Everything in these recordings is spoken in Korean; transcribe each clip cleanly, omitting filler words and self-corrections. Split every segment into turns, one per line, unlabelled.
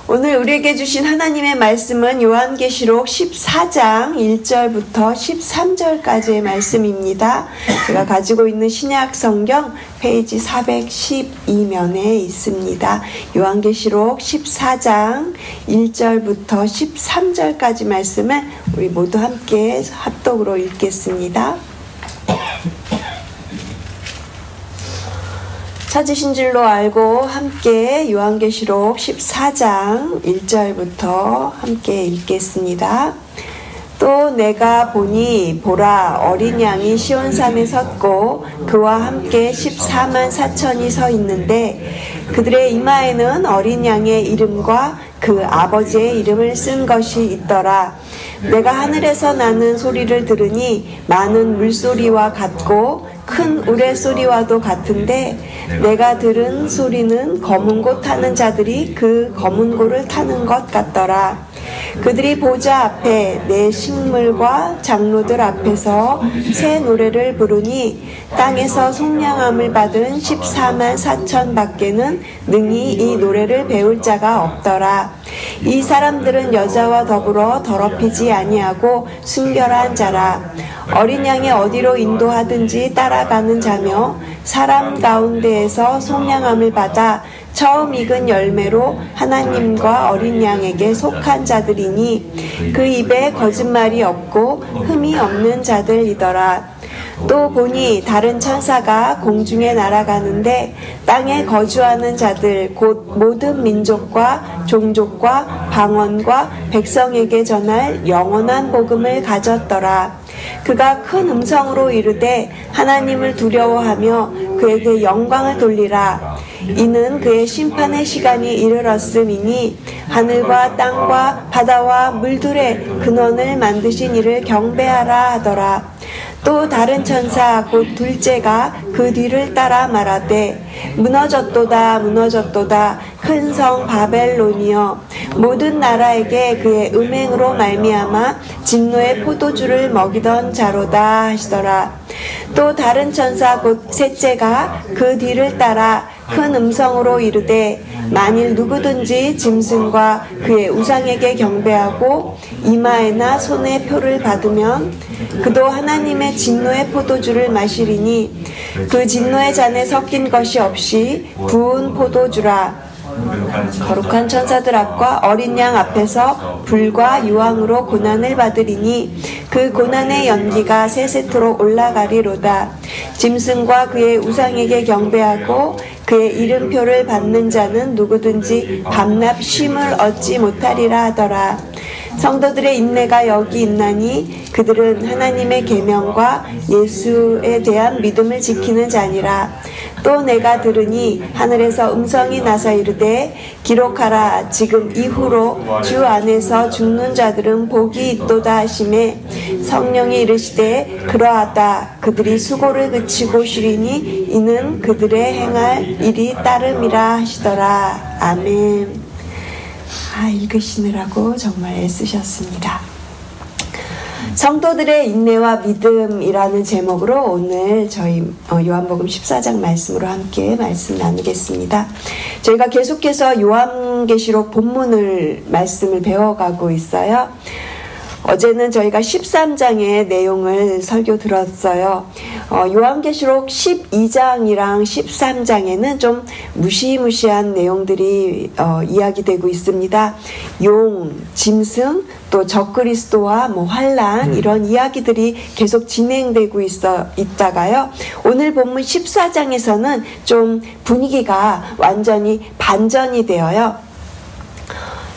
오늘 우리에게 주신 하나님의 말씀은 요한계시록 14장 1절부터 13절까지의 말씀입니다. 제가 가지고 있는 신약 성경 페이지 412면에 있습니다. 요한계시록 14장 1절부터 13절까지 말씀을 우리 모두 함께 합독으로 읽겠습니다. 찾으신 줄로 알고 함께 요한계시록 14장 1절부터 함께 읽겠습니다. 또 내가 보니 보라 어린 양이 시온산에 섰고 그와 함께 14만 4천이 서 있는데 그들의 이마에는 어린 양의 이름과 그 아버지의 이름을 쓴 것이 있더라. 내가 하늘에서 나는 소리를 들으니 많은 물소리와 같고 큰 우레소리와도 같은데 내가 들은 소리는 검은 고 타는 자들이 그 검은 고를 타는 것 같더라. 그들이 보좌 앞에 내 식물과 장로들 앞에서 새 노래를 부르니 땅에서 속량함을 받은 14만 4천 밖에는 능히 이 노래를 배울 자가 없더라. 이 사람들은 여자와 더불어 더럽히지 아니하고 순결한 자라. 어린 양이 어디로 인도하든지 따라가는 자며 사람 가운데에서 속량함을 받아 처음 익은 열매로 하나님과 어린 양에게 속한 자들이니 그 입에 거짓말이 없고 흠이 없는 자들이더라. 또 보니 다른 천사가 공중에 날아가는데 땅에 거주하는 자들 곧 모든 민족과 종족과 방언과 백성에게 전할 영원한 복음을 가졌더라. 그가 큰 음성으로 이르되 하나님을 두려워하며 그에게 영광을 돌리라. 이는 그의 심판의 시간이 이르렀음이니 하늘과 땅과 바다와 물들의 근원을 만드신 이를 경배하라 하더라. 또 다른 천사 곧 둘째가 그 뒤를 따라 말하되 무너졌도다 무너졌도다 큰 성 바벨론이여 모든 나라에게 그의 음행으로 말미암아 진노의 포도주를 먹이던 자로다 하시더라. 또 다른 천사 곧 셋째가 그 뒤를 따라 큰 음성으로 이르되 만일 누구든지 짐승과 그의 우상에게 경배하고 이마에나 손에 표를 받으면 그도 하나님의 진노의 포도주를 마시리니 그 진노의 잔에 섞인 것이 없이 부은 포도주라. 거룩한 천사들 앞과 어린 양 앞에서 불과 유황으로 고난을 받으리니 그 고난의 연기가 세세토록 올라가리로다. 짐승과 그의 우상에게 경배하고 그의 이름표를 받는 자는 누구든지 밤낮 쉼을 얻지 못하리라 하더라. 성도들의 인내가 여기 있나니 그들은 하나님의 계명과 예수에 대한 믿음을 지키는 자니라. 또 내가 들으니 하늘에서 음성이 나서 이르되 기록하라. 지금 이후로 주 안에서 죽는 자들은 복이 있도다 하시매 성령이 이르시되 그러하다. 그들이 수고를 그치고 쉬리니 이는 그들의 행할 일이 따름이라 하시더라. 아멘. 읽으시느라고 정말 애쓰셨습니다. 성도들의 인내와 믿음이라는 제목으로 오늘 저희 요한복음 14장 말씀으로 함께 말씀 나누겠습니다. 저희가 계속해서 요한계시록 본문을 말씀을 배워가고 있어요. 어제는 저희가 13장의 내용을 설교 들었어요. 요한계시록 12장이랑 13장에는 좀 무시무시한 내용들이 이야기되고 있습니다. 용, 짐승, 또 적그리스도와 환란 이런 이야기들이 계속 진행되고 있다가요. 오늘 본문 14장에서는 좀 분위기가 완전히 반전이 되어요.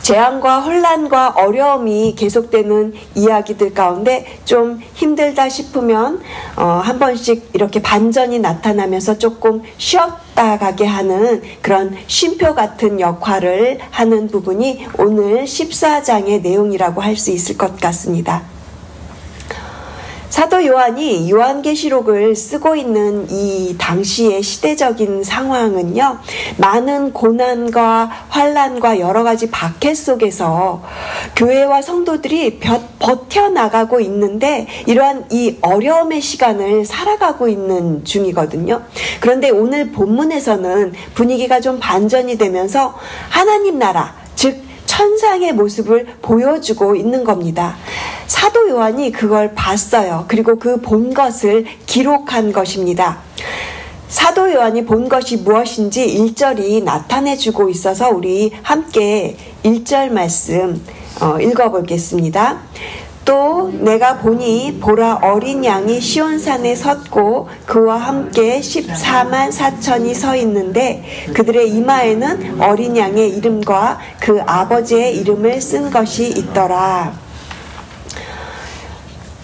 재앙과 혼란과 어려움이 계속되는 이야기들 가운데 좀 힘들다 싶으면 한 번씩 이렇게 반전이 나타나면서 조금 쉬었다 가게 하는 그런 쉼표 같은 역할을 하는 부분이 오늘 14장의 내용이라고 할 수 있을 것 같습니다. 사도 요한이 요한계시록을 쓰고 있는 이 당시의 시대적인 상황은요, 많은 고난과 환란과 여러 가지 박해 속에서 교회와 성도들이 버텨나가고 있는데 이러한 이 어려움의 시간을 살아가고 있는 중이거든요. 그런데 오늘 본문에서는 분위기가 좀 반전이 되면서 하나님 나라, 즉 천상의 모습을 보여주고 있는 겁니다. 사도 요한이 그걸 봤어요. 그리고 그 본 것을 기록한 것입니다. 사도 요한이 본 것이 무엇인지 1절이 나타내주고 있어서 우리 함께 1절 말씀 읽어보겠습니다. 또 내가 보니 보라 어린 양이 시온산에 섰고 그와 함께 14만 4천이 서 있는데 그들의 이마에는 어린 양의 이름과 그 아버지의 이름을 쓴 것이 있더라.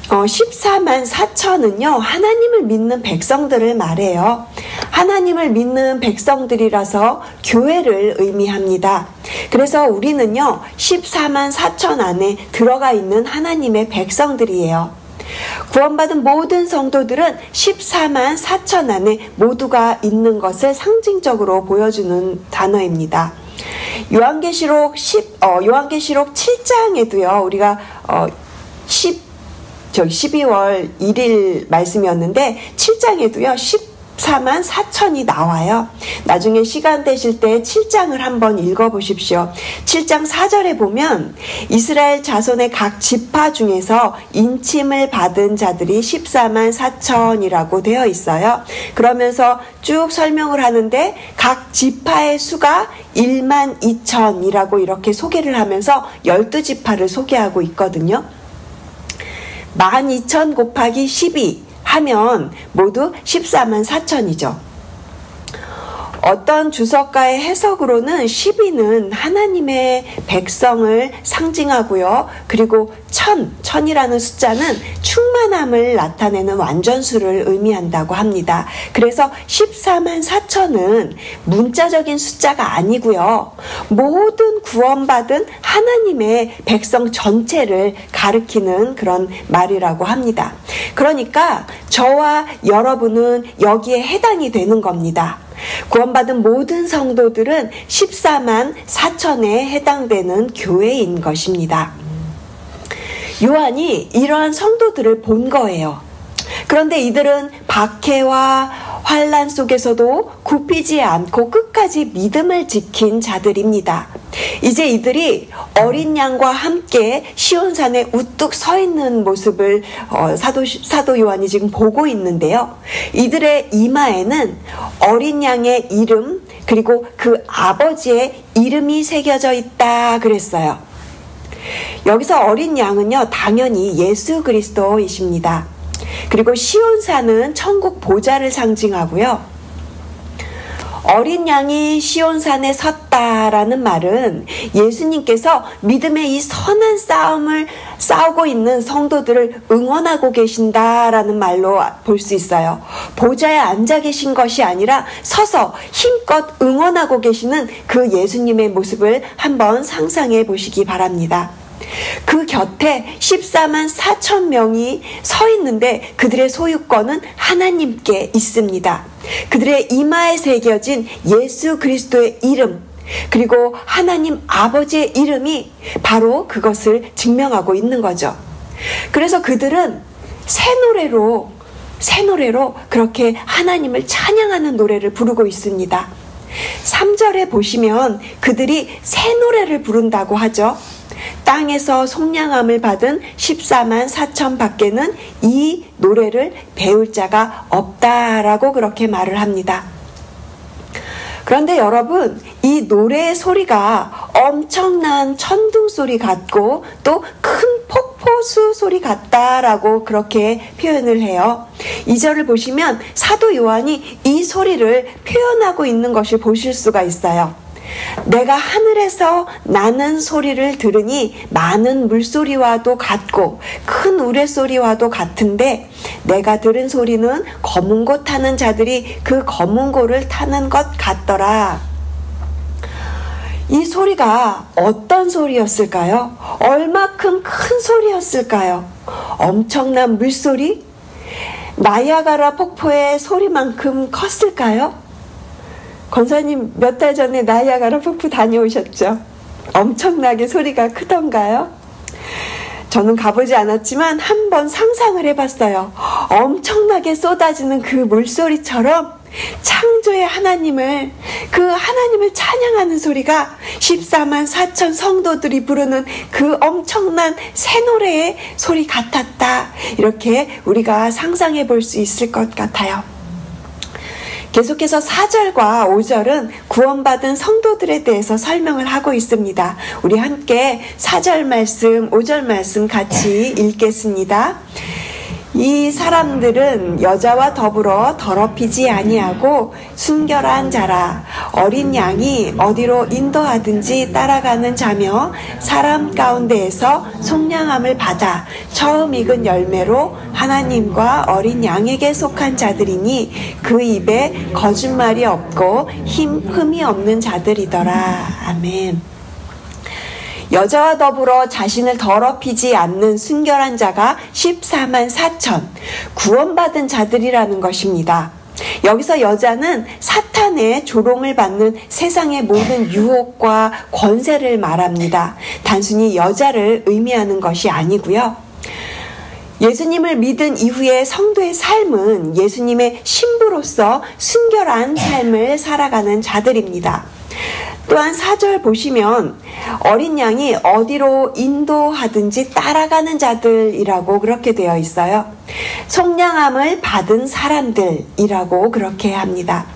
14만 4천은요 하나님을 믿는 백성들을 말해요. 하나님을 믿는 백성들이라서 교회를 의미합니다. 그래서 우리는요 14만 4천 안에 들어가 있는 하나님의 백성들이에요. 구원받은 모든 성도들은 14만 4천 안에 모두가 있는 것을 상징적으로 보여주는 단어입니다. 요한계시록 7장에도요 우리가 12월 1일 말씀이었는데 7장에도요 14만 4천이 나와요. 나중에 시간 되실 때 7장을 한번 읽어보십시오. 7장 4절에 보면 이스라엘 자손의 각 지파 중에서 인침을 받은 자들이 14만 4천이라고 되어 있어요. 그러면서 쭉 설명을 하는데 각 지파의 수가 1만 2천이라고 이렇게 소개를 하면서 12지파를 소개하고 있거든요. 12,000 곱하기 12 하면 모두 14만 4천이죠. 어떤 주석가의 해석으로는 12는 하나님의 백성을 상징하고요. 그리고 1000이라는 숫자는 충만함을 나타내는 완전수를 의미한다고 합니다. 그래서 14만 4천은 문자적인 숫자가 아니고요. 모든 구원받은 하나님의 백성 전체를 가리키는 그런 말이라고 합니다. 그러니까 저와 여러분은 여기에 해당이 되는 겁니다. 구원받은 모든 성도들은 14만 4천에 해당되는 교회인 것입니다. 요한이 이러한 성도들을 본 거예요. 그런데 이들은 박해와 환난 속에서도 굽히지 않고 끝까지 믿음을 지킨 자들입니다. 이제 이들이 어린 양과 함께 시온산에 우뚝 서 있는 모습을 사도 요한이 지금 보고 있는데요. 이들의 이마에는 어린 양의 이름 그리고 그 아버지의 이름이 새겨져 있다 그랬어요. 여기서 어린 양은요 당연히 예수 그리스도이십니다. 그리고 시온산은 천국 보좌를 상징하고요. 어린 양이 시온산에 섰다라는 말은 예수님께서 믿음의 이 선한 싸움을 싸우고 있는 성도들을 응원하고 계신다라는 말로 볼 수 있어요. 보좌에 앉아 계신 것이 아니라 서서 힘껏 응원하고 계시는 그 예수님의 모습을 한번 상상해 보시기 바랍니다. 그 곁에 14만 4천 명이 서 있는데 그들의 소유권은 하나님께 있습니다. 그들의 이마에 새겨진 예수 그리스도의 이름 그리고 하나님 아버지의 이름이 바로 그것을 증명하고 있는 거죠. 그래서 그들은 새 노래로 그렇게 하나님을 찬양하는 노래를 부르고 있습니다. 3절에 보시면 그들이 새 노래를 부른다고 하죠. 땅에서 속량함을 받은 14만 4천 밖에는 이 노래를 배울 자가 없다라고 그렇게 말을 합니다. 그런데 여러분, 이 노래의 소리가 엄청난 천둥 소리 같고 또 큰 폭포수 소리 같다라고 그렇게 표현을 해요. 2절을 보시면 사도 요한이 이 소리를 표현하고 있는 것을 보실 수가 있어요. 내가 하늘에서 나는 소리를 들으니 많은 물소리와도 같고 큰 우레소리와도 같은데 내가 들은 소리는 검은고 타는 자들이 그 검은고를 타는 것 같더라. 이 소리가 어떤 소리였을까요? 얼마큼 큰 소리였을까요? 엄청난 물소리? 나이아가라 폭포의 소리만큼 컸을까요? 권사님 몇 달 전에 나이아가라 폭포 다녀오셨죠? 엄청나게 소리가 크던가요? 저는 가보지 않았지만 한번 상상을 해봤어요. 엄청나게 쏟아지는 그 물소리처럼 창조의 하나님을, 그 하나님을 찬양하는 소리가 14만 4천 성도들이 부르는 그 엄청난 새 노래의 소리 같았다. 이렇게 우리가 상상해 볼 수 있을 것 같아요. 계속해서 4절과 5절은 구원받은 성도들에 대해서 설명을 하고 있습니다. 우리 함께 4절 말씀, 5절 말씀 같이 읽겠습니다. 이 사람들은 여자와 더불어 더럽히지 아니하고 순결한 자라. 어린 양이 어디로 인도하든지 따라가는 자며 사람 가운데에서 속량함을 받아 처음 익은 열매로 하나님과 어린 양에게 속한 자들이니 그 입에 거짓말이 없고 흠이 없는 자들이더라. 아멘. 여자와 더불어 자신을 더럽히지 않는 순결한 자가 14만 4천 구원받은 자들이라는 것입니다. 여기서 여자는 사탄의 조롱을 받는 세상의 모든 유혹과 권세를 말합니다. 단순히 여자를 의미하는 것이 아니고요. 예수님을 믿은 이후의 성도의 삶은 예수님의 신부로서 순결한 삶을 살아가는 자들입니다. 또한 4절 보시면 어린 양이 어디로 인도하든지 따라가는 자들이라고 그렇게 되어 있어요. 속량함을 받은 사람들이라고 그렇게 합니다.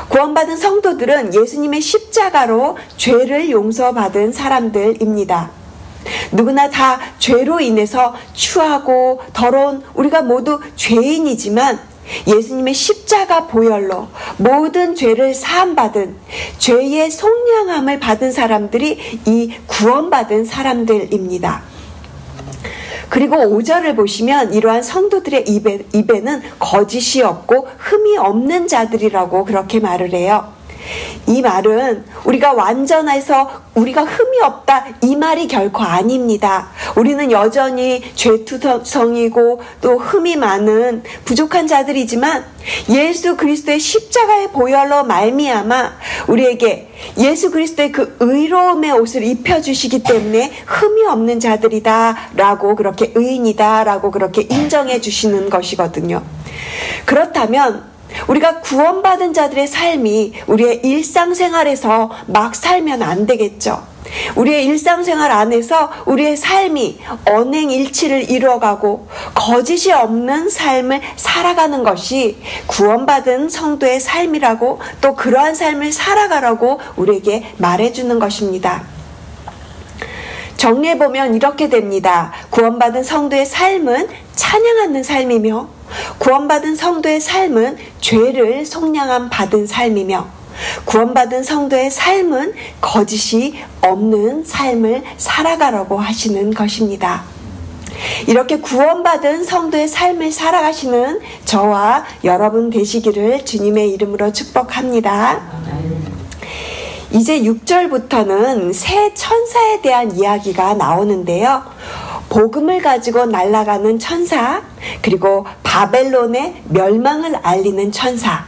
구원받은 성도들은 예수님의 십자가로 죄를 용서받은 사람들입니다. 누구나 다 죄로 인해서 추하고 더러운 우리가 모두 죄인이지만 예수님의 십자가 보혈로 모든 죄를 사함받은 죄의 속량함을 받은 사람들이 이 구원받은 사람들입니다. 그리고 5절을 보시면 이러한 성도들의 입에는 거짓이 없고 흠이 없는 자들이라고 그렇게 말을 해요. 이 말은 우리가 완전해서 우리가 흠이 없다 이 말이 결코 아닙니다. 우리는 여전히 죄투성이고 또 흠이 많은 부족한 자들이지만 예수 그리스도의 십자가의 보혈로 말미암아 우리에게 예수 그리스도의 그 의로움의 옷을 입혀주시기 때문에 흠이 없는 자들이다 라고 그렇게 의인이다 라고 그렇게 인정해 주시는 것이거든요. 그렇다면 우리가 구원받은 자들의 삶이 우리의 일상생활에서 막 살면 안 되겠죠. 우리의 일상생활 안에서 우리의 삶이 언행일치를 이루어가고 거짓이 없는 삶을 살아가는 것이 구원받은 성도의 삶이라고 또 그러한 삶을 살아가라고 우리에게 말해주는 것입니다. 정리해보면 이렇게 됩니다. 구원받은 성도의 삶은 찬양하는 삶이며 구원받은 성도의 삶은 죄를 속량함 받은 삶이며 구원받은 성도의 삶은 거짓이 없는 삶을 살아가라고 하시는 것입니다. 이렇게 구원받은 성도의 삶을 살아가시는 저와 여러분 되시기를 주님의 이름으로 축복합니다. 이제 6절부터는 새 천사에 대한 이야기가 나오는데요. 복음을 가지고 날아가는 천사, 그리고 바벨론의 멸망을 알리는 천사,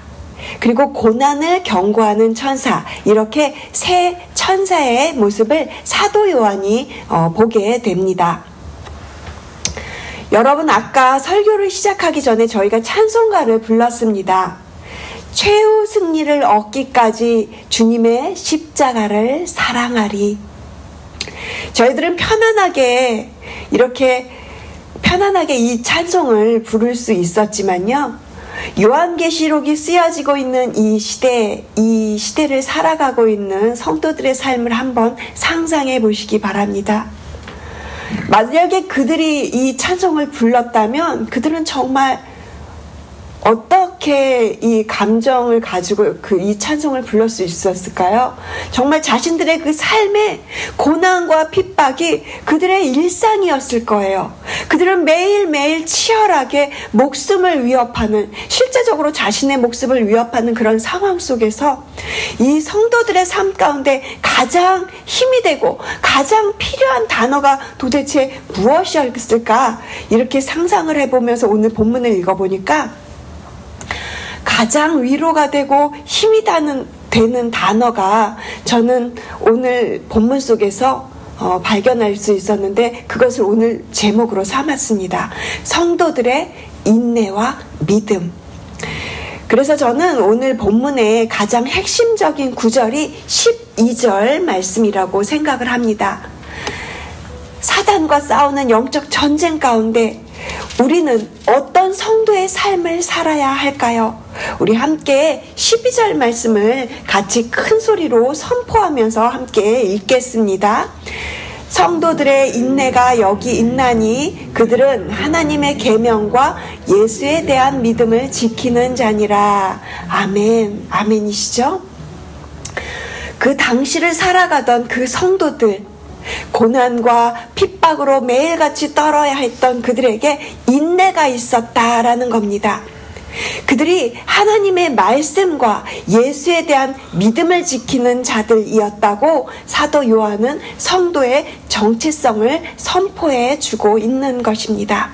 그리고 고난을 경고하는 천사, 이렇게 새 천사의 모습을 사도 요한이 보게 됩니다. 여러분, 아까 설교를 시작하기 전에 저희가 찬송가를 불렀습니다. 최후 승리를 얻기까지 주님의 십자가를 사랑하리. 저희들은 이렇게 편안하게 이 찬송을 부를 수 있었지만요. 요한계시록이 쓰여지고 있는 이 시대를 살아가고 있는 성도들의 삶을 한번 상상해 보시기 바랍니다. 만약에 그들이 이 찬송을 불렀다면 그들은 정말 어떻게 이 감정을 가지고 이 찬송을 불러 수 있었을까요? 정말 자신들의 그 삶의 고난과 핍박이 그들의 일상이었을 거예요. 그들은 매일매일 치열하게 목숨을 위협하는, 실제적으로 자신의 목숨을 위협하는 그런 상황 속에서 이 성도들의 삶 가운데 가장 힘이 되고 가장 필요한 단어가 도대체 무엇이었을까? 이렇게 상상을 해보면서 오늘 본문을 읽어보니까 가장 위로가 되고 힘이 되는 단어가 저는 오늘 본문 속에서 발견할 수 있었는데 그것을 오늘 제목으로 삼았습니다. 성도들의 인내와 믿음. 그래서 저는 오늘 본문의 가장 핵심적인 구절이 12절 말씀이라고 생각을 합니다. 사단과 싸우는 영적 전쟁 가운데 우리는 어떤 성도의 삶을 살아야 할까요? 우리 함께 12절 말씀을 같이 큰 소리로 선포하면서 함께 읽겠습니다. 성도들의 인내가 여기 있나니 그들은 하나님의 계명과 예수에 대한 믿음을 지키는 자니라. 아멘. 아멘이시죠? 그 당시를 살아가던 그 성도들, 고난과 핍박으로 매일같이 떨어야 했던 그들에게 인내가 있었다라는 겁니다. 그들이 하나님의 말씀과 예수에 대한 믿음을 지키는 자들이었다고 사도 요한은 성도의 정체성을 선포해 주고 있는 것입니다.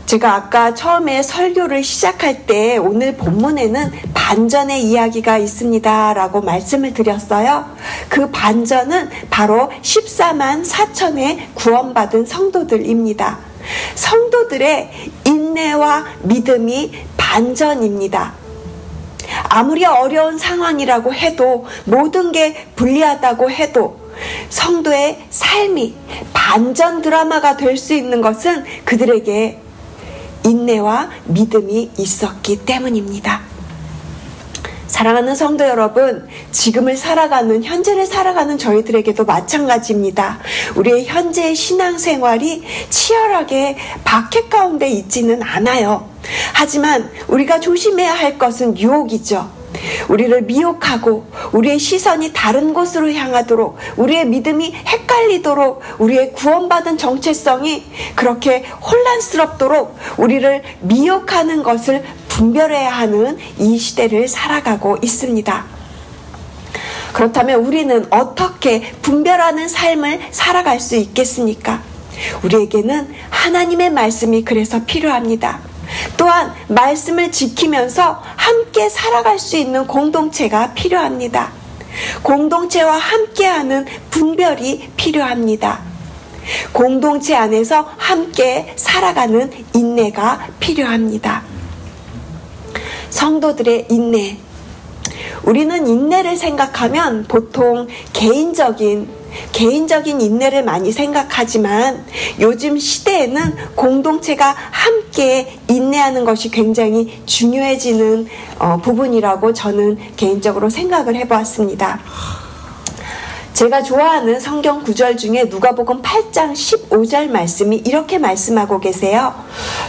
제가 아까 처음에 설교를 시작할 때 오늘 본문에는 반전의 이야기가 있습니다 라고 말씀을 드렸어요. 그 반전은 바로 14만 4천의 구원받은 성도들입니다. 성도들의 인내와 믿음이 반전입니다. 아무리 어려운 상황이라고 해도, 모든 게 불리하다고 해도 성도의 삶이 반전 드라마가 될 수 있는 것은 그들에게 인내와 믿음이 있었기 때문입니다. 사랑하는 성도 여러분, 지금을 살아가는, 현재를 살아가는 저희들에게도 마찬가지입니다. 우리의 현재의 신앙생활이 치열하게 박해 가운데 있지는 않아요. 하지만 우리가 조심해야 할 것은 유혹이죠. 우리를 미혹하고 우리의 시선이 다른 곳으로 향하도록, 우리의 믿음이 헷갈리도록, 우리의 구원받은 정체성이 그렇게 혼란스럽도록 우리를 미혹하는 것을 분별해야 하는 이 시대를 살아가고 있습니다. 그렇다면 우리는 어떻게 분별하는 삶을 살아갈 수 있겠습니까? 우리에게는 하나님의 말씀이 그래서 필요합니다. 또한 말씀을 지키면서 함께 살아갈 수 있는 공동체가 필요합니다. 공동체와 함께하는 분별이 필요합니다. 공동체 안에서 함께 살아가는 인내가 필요합니다. 성도들의 인내. 우리는 인내를 생각하면 보통 개인적인 인내를 많이 생각하지만 요즘 시대에는 공동체가 함께 인내하는 것이 굉장히 중요해지는 부분이라고 저는 개인적으로 생각을 해보았습니다. 제가 좋아하는 성경 구절 중에 누가복음 8장 15절 말씀이 이렇게 말씀하고 계세요.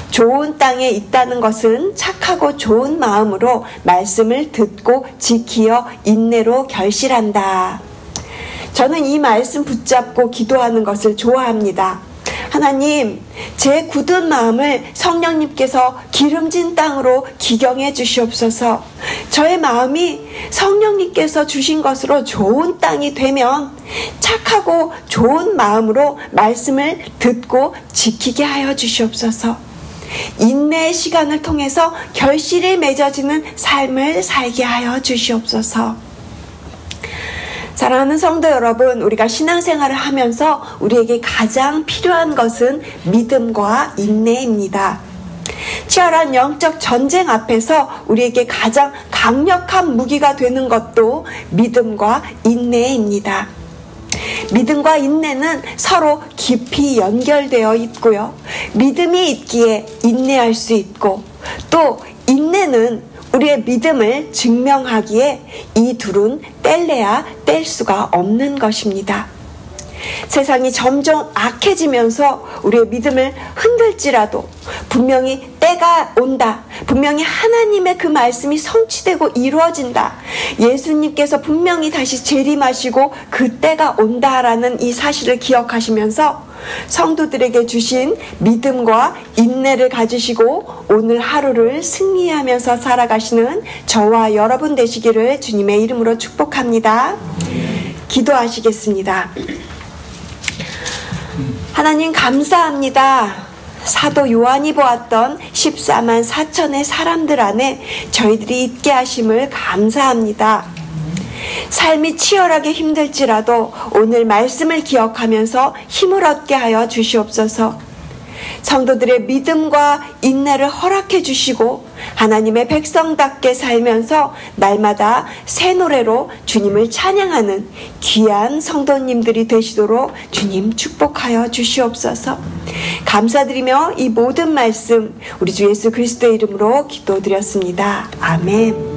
좋은 땅에 있다는 것은 착하고 좋은 마음으로 말씀을 듣고 지키어 인내로 결실한다. 저는 이 말씀 붙잡고 기도하는 것을 좋아합니다. 하나님, 제 굳은 마음을 성령님께서 기름진 땅으로 기경해 주시옵소서. 저의 마음이 성령님께서 주신 것으로 좋은 땅이 되면 착하고 좋은 마음으로 말씀을 듣고 지키게 하여 주시옵소서. 인내의 시간을 통해서 결실이 맺어지는 삶을 살게 하여 주시옵소서. 사랑하는 성도 여러분, 우리가 신앙생활을 하면서 우리에게 가장 필요한 것은 믿음과 인내입니다. 치열한 영적 전쟁 앞에서 우리에게 가장 강력한 무기가 되는 것도 믿음과 인내입니다. 믿음과 인내는 서로 깊이 연결되어 있고요. 믿음이 있기에 인내할 수 있고, 또 인내는 우리의 믿음을 증명하기에 이 둘은 뗄래야 뗄 수가 없는 것입니다. 세상이 점점 악해지면서 우리의 믿음을 흔들지라도 분명히 때가 온다. 분명히 하나님의 그 말씀이 성취되고 이루어진다. 예수님께서 분명히 다시 재림하시고 그 때가 온다라는 이 사실을 기억하시면서 성도들에게 주신 믿음과 인내를 가지시고 오늘 하루를 승리하면서 살아가시는 저와 여러분 되시기를 주님의 이름으로 축복합니다. 기도하시겠습니다. 하나님 감사합니다. 사도 요한이 보았던 14만 4천의 사람들 안에 저희들이 있게 하심을 감사합니다. 삶이 치열하게 힘들지라도 오늘 말씀을 기억하면서 힘을 얻게 하여 주시옵소서. 성도들의 믿음과 인내를 허락해 주시고 하나님의 백성답게 살면서 날마다 새 노래로 주님을 찬양하는 귀한 성도님들이 되시도록 주님 축복하여 주시옵소서. 감사드리며 이 모든 말씀 우리 주 예수 그리스도의 이름으로 기도드렸습니다. 아멘.